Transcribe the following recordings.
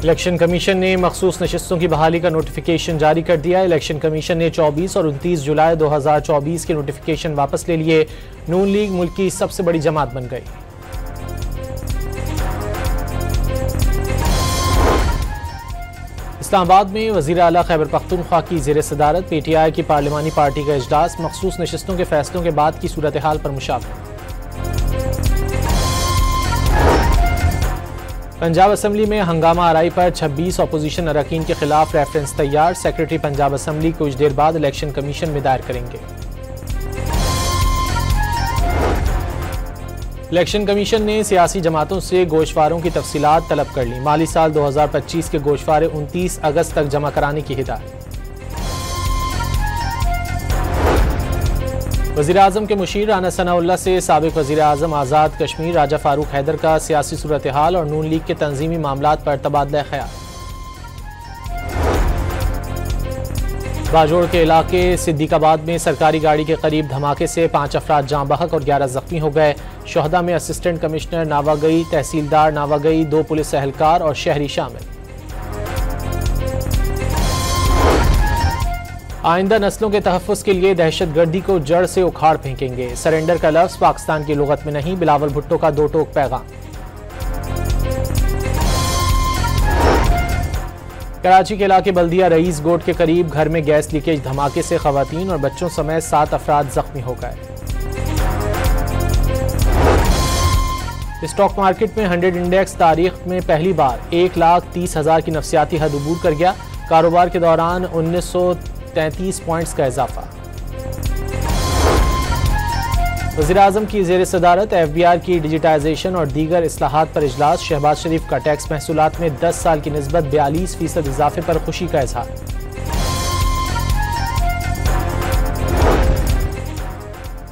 Election commission ने मखसूस नशिस्तों की बहाली का नोटिफिकेशन जारी कर दिया। इलेक्शन कमीशन ने 24 और 29 जुलाई 2024 के नोटिफिकेशन वापस ले लिए। नून लीग मुल्क की सबसे बड़ी जमात बन गई। इस्लामाबाद में वज़ीर आला खैबर पख्तूनख्वा की ज़ेर सदारत PTI की पार्लिमानी पार्टी का इजलास, मखसूस नशिस्तों के फैसलों के बाद की सूरत हाल पर मुशावरा। पंजाब असम्बली में हंगामा आराई पर 26 अपोजिशन अरकान के खिलाफ रेफरेंस तैयार। सेक्रेटरी पंजाब असम्बली कुछ देर बाद इलेक्शन कमीशन में दायर करेंगे। इलेक्शन कमीशन ने सियासी जमातों से गोशवारों की तफसीलात तलब कर ली। माली साल 2025 के गोशवारे 29 अगस्त तक जमा कराने की हिदायत। वज़ीर आज़म के मुशीर राना सनाउल्लाह से साबिक़ वज़ीर आज़म आज़ाद कश्मीर राजा फारूक हैदर का सियासी सूरत हाल और नून लीग के तंजीमी मामलात पर तबादला ख्याल। बाजोड़ के इलाके सिद्दीकाबाद में सरकारी गाड़ी के करीब धमाके से 5 अफराद जाँ बहक और 11 जख्मी हो गए। शोहदा में असिस्टेंट कमिश्नर नावागई, तहसीलदार नावागई, 2 पुलिस एहलकार और शहरी शामिल। आइंदा नस्लों के तहफ़्फ़ुज़ के लिए दहशतगर्दी को जड़ से उखाड़ फेंकेंगे। सरेंडर का लफ्ज़ पाकिस्तान की लुगत में नहीं, बिलावल भुट्टो का 2 टोक पैगाम। कराची के इलाके बल्दिया रईस गोट के करीब घर में गैस लीकेज धमाके से खवातीन और बच्चों समेत 7 अफराद जख्मी हो गए। स्टॉक मार्केट में 100 इंडेक्स तारीख में पहली बार 1,30,000 की नफसियाती हद अबूर कर गया। कारोबार के दौरान 1933 पॉइंट्स का इजाफा। वज़ीर आज़म की ज़ेर सदारत FBR की डिजिटाइजेशन और दीगर इस्लाहात पर इजलास। शहबाज शरीफ का टैक्स महसूलात में 10 साल की निस्बत 42% इजाफे पर खुशी का इजहार।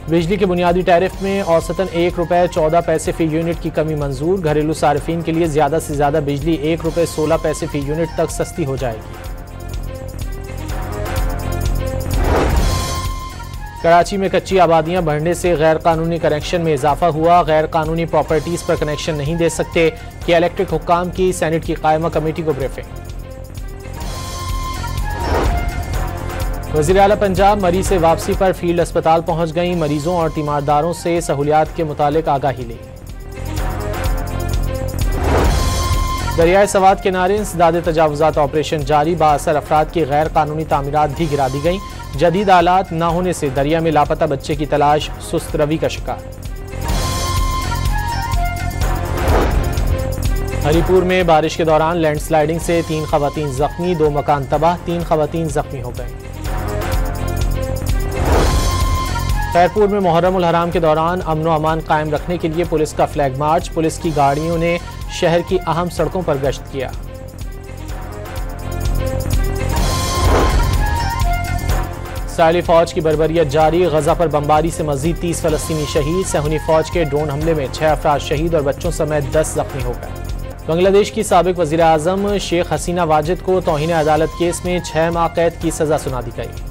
बिजली के बुनियादी टैरिफ में औसतन ₹1.14 फी यूनिट की कमी मंजूर। घरेलू सार्फिन के लिए ज़्यादा से ज़्यादा बिजली ₹1.16 फी यूनिट तक सस्ती हो जाएगी। कराची में कच्ची आबादियां बढ़ने से गैर कानूनी कनेक्शन में इजाफा हुआ। गैर कानूनी प्रॉपर्टीज पर कनेक्शन नहीं दे सकते कि इलेक्ट्रिक हुक्काम की सेनेट की कायमा कमेटी को ब्रीफिंग। वज़ीर आला पंजाब मरीज से वापसी पर फील्ड अस्पताल पहुंच गई। मरीजों और तीमारदारों से सहूलियात के मुतालिक आगाही ली। दरियाए सवात किनारे इंसदाद तजावुजात ऑपरेशन जारी। बाअसर अफराद की गैर कानूनी तामीरात भी गिरा दी गई। जदीद आलात न होने से दरिया में लापता बच्चे की तलाश सुस्त रवि का शिकार। हरीपुर में बारिश के दौरान लैंडस्लाइडिंग से 3 खवातीन जख्मी, 2 मकान तबाह, 3 खवातीन जख्मी हो गए। खैरपुर में मुहर्रम उल हराम के दौरान अमन व अमान कायम रखने के लिए पुलिस का फ्लैग मार्च। पुलिस की गाड़ियों ने शहर की अहम सड़कों पर गश्त किया। इसराइली फौज की बर्बरियत जारी। गजा पर बमबारी से मजीद 30 फलस्तीनी शहीद। सहूनी फौज के ड्रोन हमले में 6 अफराद शहीद और बच्चों समेत 10 जख्मी हो गए। बांग्लादेश की साबिक वज़ीर आज़म शेख हसीना वाजिद को तौहीन अदालत केस में 6 माह कैद की सजा सुना दी गई।